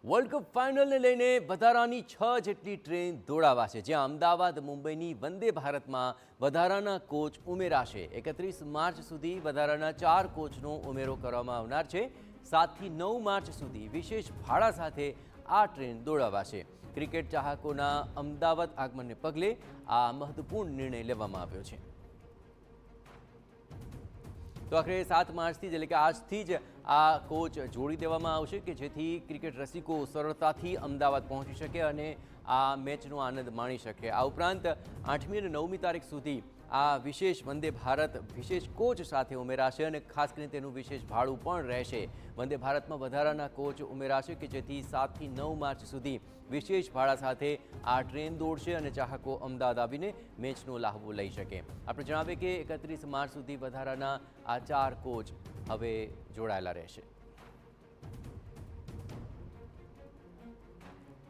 World cup ફાઇનલને લઈને વધારાની 6 જેટલી ટ્રેન દોડાવાશે, જ્યાં અમદાવાદ મુંબઈની વંદે ભારતમાં વધારાના કોચ ઉમેરાશે। 31 માર્ચ સુધી વધારાના 4 કોચનો ઉમેરો કરવામાં આવનાર છે। 7 થી 9 માર્ચ સુધી વિશેષ ભાડા સાથે આ ટ્રેન દોડાવાશે। ક્રિકેટ ચાહકોના અમદાવાદ આગમનને પગલે આ મહત્વપૂર્ણ નિર્ણય લેવામાં આવ્યો છે। તો આખરે 7 માર્ચથી એટલે કે આજથી જ આ કોચ જોડી દેવામાં આવશે કે જેથી ક્રિકેટ રસિકો સરળતાથી અમદાવાદ પહોંચી શકે અને આ મેચનો આનંદ માણી શકે। આ ઉપરાંત 8મી અને 9મી તારીખ સુધી આ વિશેષ વંદે ભારત વિશેષ કોચ સાથે ઉમેરાશે અને ખાસ કરીને તેનું વિશેષ ભાડું પણ રહેશે। વંદે ભારતમાં વધારાના કોચ ઉમેરાશે કે જેથી 7 થી 9 માર્ચ સુધી વિશેષ ભાડા સાથે આ ટ્રેન દોડશે અને ચાહકો અમદાવાદ આવીને મેચનો લાહવો લઈ શકે। આપણે જણાવીએ કે 31 માર્ચ સુધી વધારાના આ 4 કોચ હવે જોડાયેલા રહેશે।